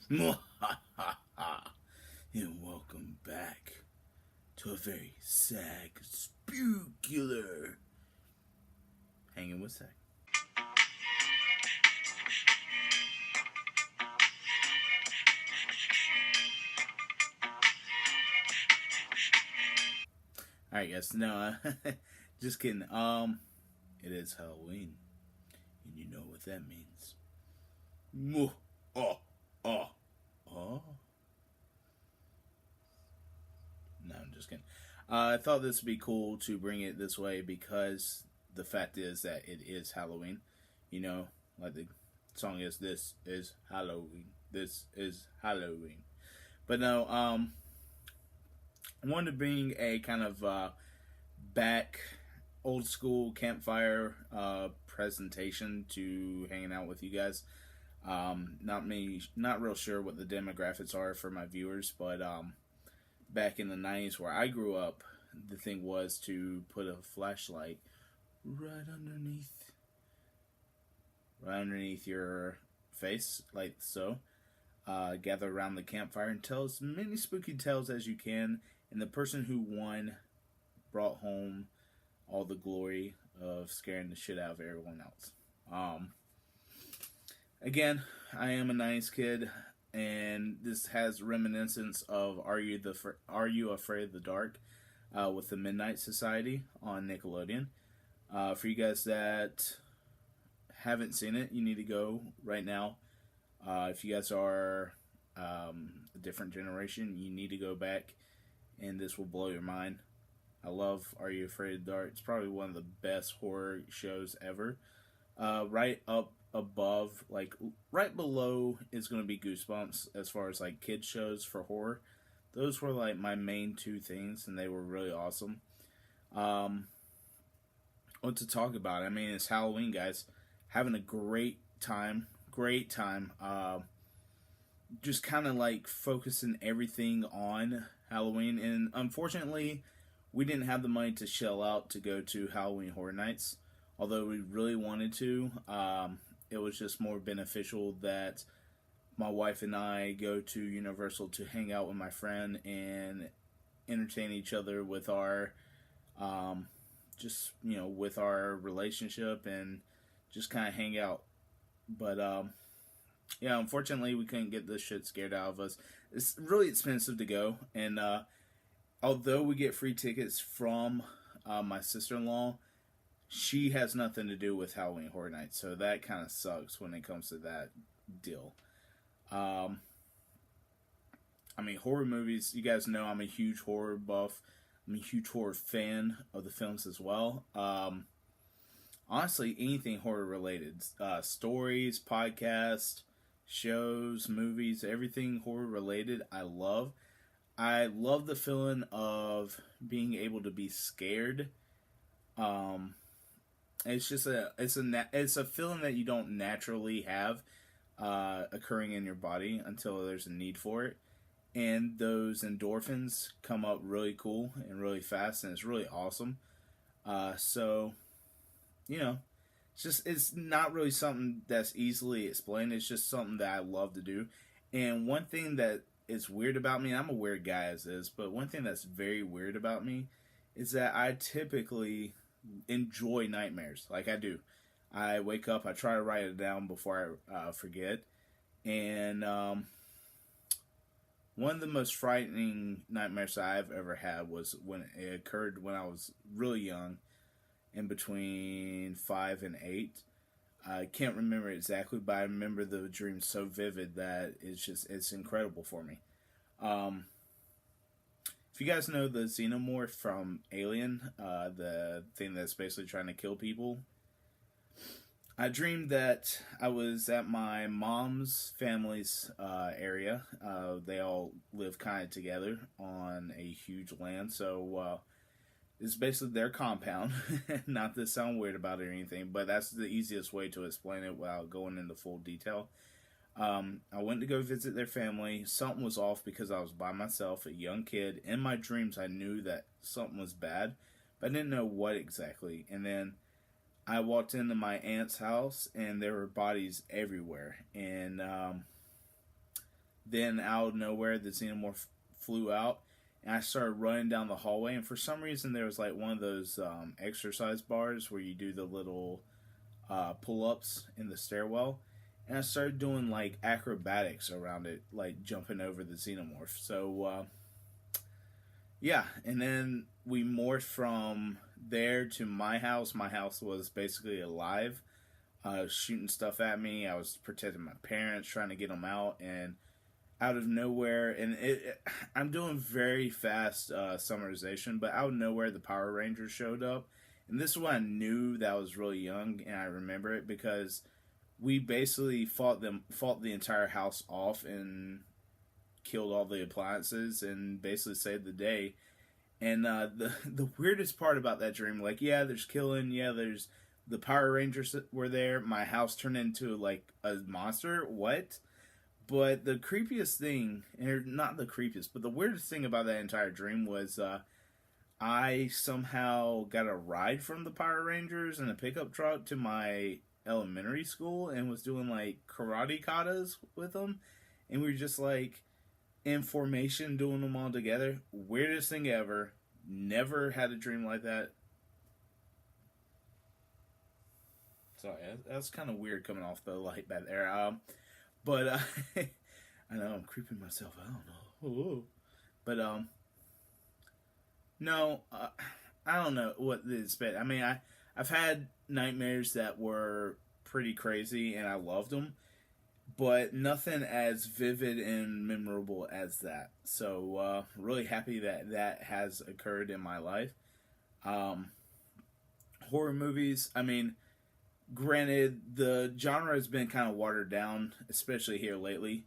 And welcome back to a very SAG Spooktacular. Hanging with SAG. Alright guys, no, just kidding. It is Halloween. And you know what that means. Oh, oh, oh. No, I'm just kidding. I thought this would be cool to bring it this way because the fact is that it is Halloween. You know, like the song is, "This is Halloween. This is Halloween." But no, I wanted to bring a kind of back old school campfire presentation to hanging out with you guys. Not real sure what the demographics are for my viewers, but back in the 90s where I grew up, the thing was to put a flashlight right underneath your face, like so. Gather around the campfire and tell as many spooky tales as you can, and the person who won brought home all the glory of scaring the shit out of everyone else. Again, I am a 90s kid, and this has reminiscence of Are You Afraid of the Dark with the Midnight Society on Nickelodeon. For you guys that haven't seen it, you need to go right now. If you guys are a different generation, you need to go back, and this will blow your mind. I love Are You Afraid of the Dark? It's probably one of the best horror shows ever. Right up above, like right below, is going to be Goosebumps as far as like kids shows for horror. Those were like my main two things, and they were really awesome. What to talk about? I mean, it's Halloween, guys. Having a great time. Just kind of like focusing everything on Halloween, and unfortunately, we didn't have the money to shell out to go to Halloween Horror Nights. Although we really wanted to, it was just more beneficial that my wife and I go to Universal to hang out with my friend and entertain each other with our, with our relationship and just kind of hang out. But, yeah, unfortunately, we couldn't get this shit scared out of us. It's really expensive to go, and although we get free tickets from my sister-in-law, she has nothing to do with Halloween Horror Nights, so that kind of sucks when it comes to that deal. I mean, horror movies, you guys know I'm a huge horror buff. I'm a huge horror fan of the films as well. Honestly, anything horror related. Stories, podcasts, shows, movies, everything horror related, I love. I love the feeling of being able to be scared. It's just it's a feeling that you don't naturally have occurring in your body until there's a need for it, and those endorphins come up really cool and really fast, and it's really awesome. So, it's not really something that's easily explained. It's just something that I love to do, and one thing that is weird about me, I'm a weird guy as is, but one thing that's very weird about me is that I typically enjoy nightmares. Like I do. I wake up, I try to write it down before I forget. And one of the most frightening nightmares I've ever had was when it occurred when I was really young, in between 5 and 8. I can't remember exactly, but I remember the dream so vivid that it's incredible for me. If you guys know the xenomorph from Alien, the thing that's basically trying to kill people, I dreamed that I was at my mom's family's area. They all live kind of together on a huge land, so it's basically their compound. Not to sound weird about it or anything, but that's the easiest way to explain it without going into full detail. I went to go visit their family. Something was off because I was by myself, a young kid. In my dreams, I knew that something was bad, but I didn't know what exactly. And then I walked into my aunt's house, and there were bodies everywhere. And Then out of nowhere, the xenomorph flew out, and I started running down the hallway. And for some reason, there was like one of those exercise bars where you do the little pull-ups in the stairwell, and I started doing like acrobatics around it, like jumping over the xenomorph. So yeah, and then we morphed from there to my house. My house was basically alive, shooting stuff at me. I was protecting my parents, trying to get them out, and out of nowhere, and I'm doing very fast summarization, but out of nowhere, the Power Rangers showed up. And this is when I knew that I was really young, and I remember it because we basically fought the entire house off and killed all the appliances and basically saved the day. And the weirdest part about that dream, like, yeah, there's killing, yeah, there's the Power Rangers that were there. My house turned into like a monster. What? But the creepiest thing, or not the creepiest, but the weirdest thing about that entire dream was I somehow got a ride from the Power Rangers in a pickup truck to my elementary school and was doing like karate katas with them. And we were just like in formation doing them all together. Weirdest thing ever. Never had a dream like that. Sorry, that's kind of weird coming off the light back there. But I know I'm creeping myself out. I don't know. But no, I don't know what it's been. I mean, I've had nightmares that were pretty crazy, and I loved them, but nothing as vivid and memorable as that. So really happy that has occurred in my life. Horror movies. I mean, granted, the genre has been kind of watered down, especially here lately.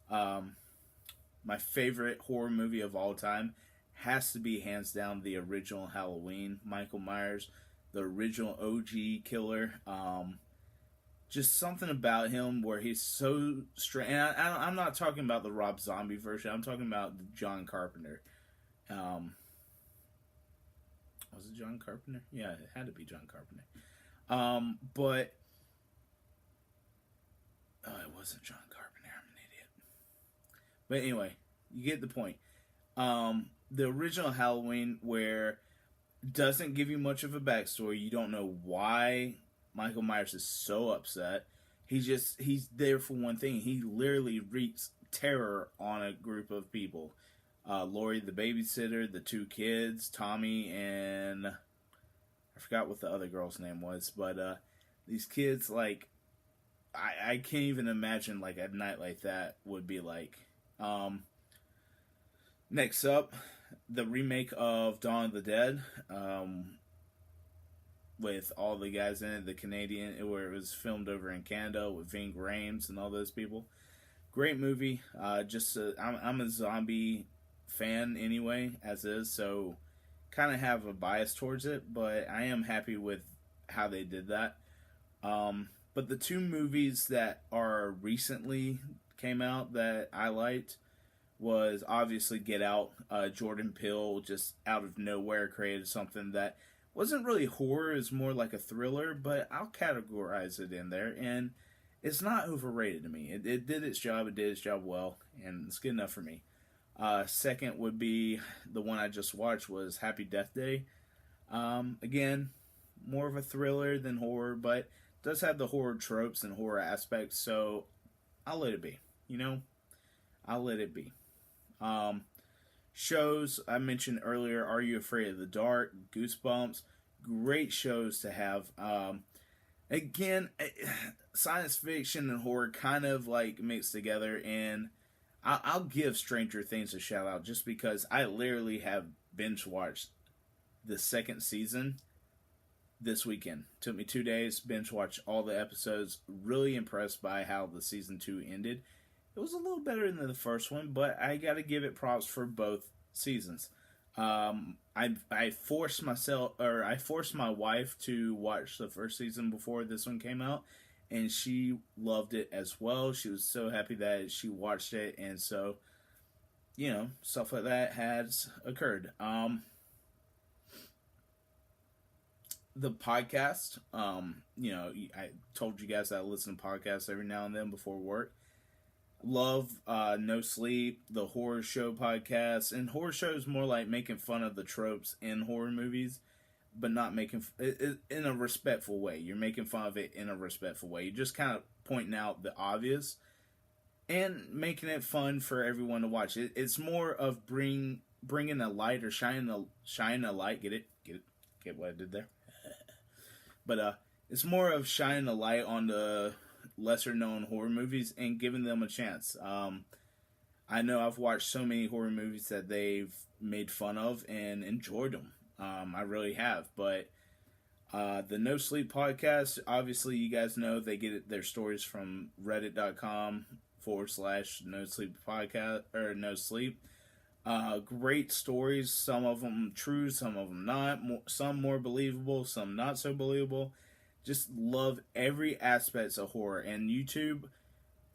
My favorite horror movie of all time has to be hands down the original Halloween. Michael Myers, the original OG killer. Just something about him where he's so strange. And I'm not talking about the Rob Zombie version. I'm talking about John Carpenter. Was it John Carpenter? Yeah, it had to be John Carpenter. But it wasn't John Carpenter. I'm an idiot. But anyway, you get the point. The original Halloween, where doesn't give you much of a backstory. You don't know why Michael Myers is so upset. He's there for one thing. He literally wreaks terror on a group of people. Lori, the babysitter, the two kids, Tommy, and I forgot what the other girl's name was, but these kids, like, I can't even imagine like a night like that would be like. Next up, the remake of Dawn of the Dead, with all the guys in it, the Canadian, where it was filmed over in Canada with Ving Rhames and all those people. Great movie. I'm a zombie fan anyway, as is, so kind of have a bias towards it, but I am happy with how they did that. But the two movies that are recently came out that I liked was obviously Get Out. Jordan Peele just out of nowhere created something that wasn't really horror, it's more like a thriller, but I'll categorize it in there, and it's not overrated to me. It did its job, it did its job well, and it's good enough for me. Second would be the one I just watched was Happy Death Day. Again, more of a thriller than horror, but does have the horror tropes and horror aspects, so I'll let it be. I'll let it be. Shows I mentioned earlier, Are You Afraid of the Dark? Goosebumps. Great shows to have. Again, science fiction and horror kind of like mixed together, and I'll give Stranger Things a shout out just because I literally have binge watched the second season this weekend. Took me 2 days, binge watched all the episodes. Really impressed by how the season 2 ended. It was a little better than the first one, but I got to give it props for both seasons. I forced my wife to watch the first season before this one came out, and she loved it as well. She was so happy that she watched it, and so, stuff like that has occurred. The podcast, I told you guys that I listen to podcasts every now and then before work. love No Sleep, the horror show podcast, and horror shows more like making fun of the tropes in horror movies, but not making it in a respectful way. You're making fun of it in a respectful way. You're just kind of pointing out the obvious and making it fun for everyone to watch. It's more of bringing a light or shining a light. Get what I did there? But it's more of shining a light on the lesser known horror movies and giving them a chance. I know I've watched so many horror movies that they've made fun of and enjoyed them. I really have. But the No Sleep podcast, obviously you guys know they get their stories from reddit.com/No Sleep podcast or No Sleep. Great stories, some of them true, some of them not, some more believable, some not so believable. Just love every aspect of horror. And YouTube,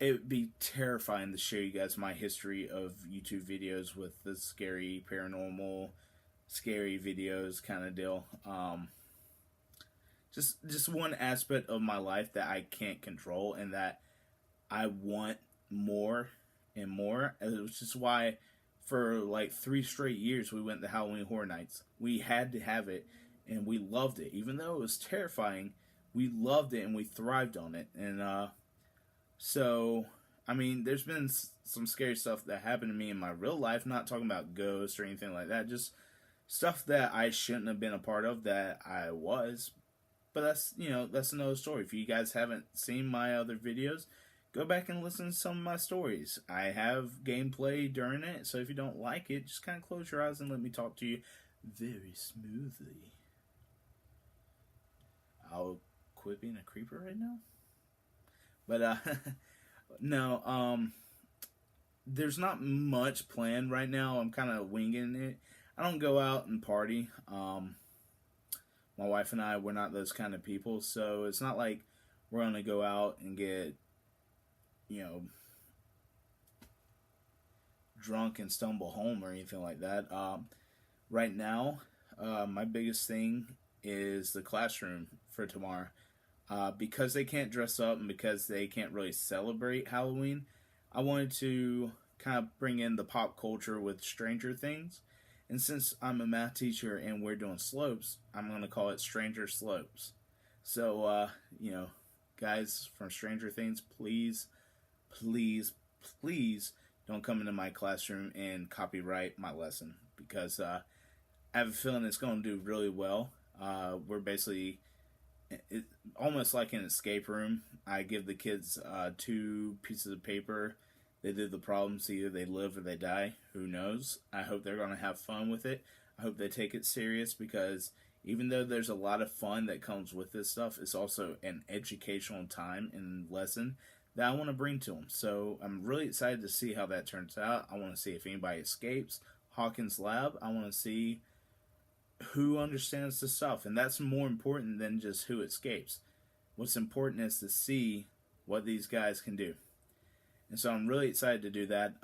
it would be terrifying to show you guys my history of YouTube videos with the scary, paranormal, scary videos kind of deal. Just one aspect of my life that I can't control and that I want more and more. Which is why for like 3 straight years we went to Halloween Horror Nights. We had to have it and we loved it. Even though it was terrifying, we loved it and we thrived on it. And so, I mean, there's been some scary stuff that happened to me in my real life. Not talking about ghosts or anything like that. Just stuff that I shouldn't have been a part of that I was. But that's another story. If you guys haven't seen my other videos, go back and listen to some of my stories. I have gameplay during it, so if you don't like it, just kind of close your eyes and let me talk to you very smoothly. I'll quit being a creeper right now. But, no, there's not much planned right now. I'm kind of winging it. I don't go out and party. My wife and I, we're not those kind of people, so it's not like we're going to go out and get, drunk and stumble home or anything like that. Right now, my biggest thing is the classroom for tomorrow. Because they can't dress up and because they can't really celebrate Halloween, I wanted to kind of bring in the pop culture with Stranger Things. And since I'm a math teacher and we're doing slopes, I'm going to call it Stranger Slopes. So, guys from Stranger Things, please, please, please don't come into my classroom and copyright my lesson. Because I have a feeling it's going to do really well. We're basically... almost like an escape room. I give the kids 2 pieces of paper. They do the problems. Either they live or they die. Who knows? I hope they're going to have fun with it. I hope they take it serious because even though there's a lot of fun that comes with this stuff, it's also an educational time and lesson that I want to bring to them. So I'm really excited to see how that turns out. I want to see if anybody escapes Hawkins' lab. I want to see who understands the stuff, and that's more important than just who escapes. What's important is to see what these guys can do. And so I'm really excited to do that.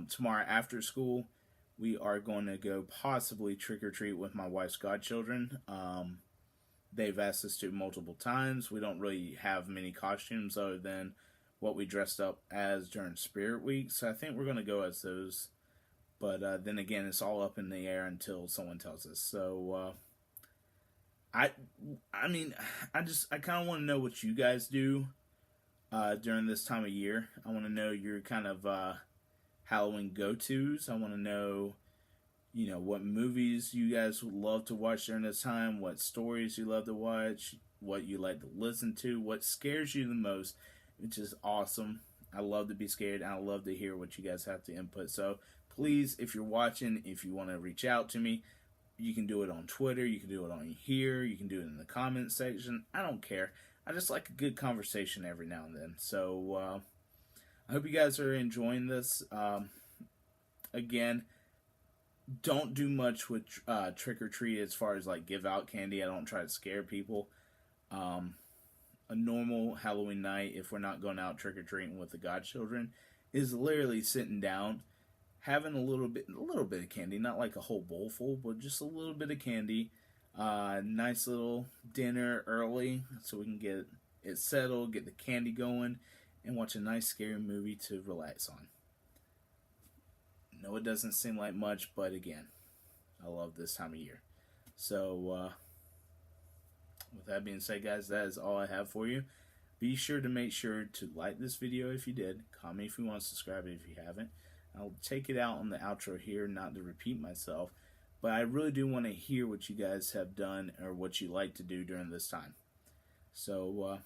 Tomorrow after school, we are going to go possibly trick-or-treat with my wife's godchildren. They've asked us to multiple times. We don't really have many costumes other than what we dressed up as during Spirit Week, so I think we're going to go as those. But then again, it's all up in the air until someone tells us. So, I kind of want to know what you guys do during this time of year. I want to know your kind of Halloween go-tos. I want to know, what movies you guys would love to watch during this time, what stories you love to watch, what you like to listen to, what scares you the most, which is awesome. I love to be scared, and I love to hear what you guys have to input. So, please, if you're watching, if you want to reach out to me, you can do it on Twitter, you can do it on here, you can do it in the comments section. I don't care. I just like a good conversation every now and then. So, I hope you guys are enjoying this. Again, don't do much with trick-or-treat as far as, give out candy. I don't try to scare people. A normal Halloween night, if we're not going out trick-or-treating with the godchildren, is literally sitting down, having a little bit of candy, not like a whole bowl full, but just a little bit of candy. Nice little dinner early, so we can get it settled, get the candy going, and watch a nice scary movie to relax on. No, it doesn't seem like much, but again, I love this time of year. So, with that being said, guys, that is all I have for you. Be sure to like this video if you did, comment if you want, subscribe if you haven't. I'll take it out on the outro here, not to repeat myself, but I really do want to hear what you guys have done or what you like to do during this time. So,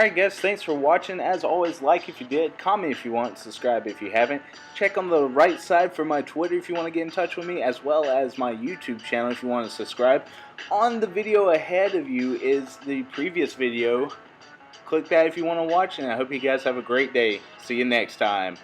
Alright guys, thanks for watching. As always, like if you did, comment if you want, subscribe if you haven't. Check on the right side for my Twitter if you want to get in touch with me, as well as my YouTube channel if you want to subscribe. On the video ahead of you is the previous video. Click that if you want to watch, and I hope you guys have a great day. See you next time.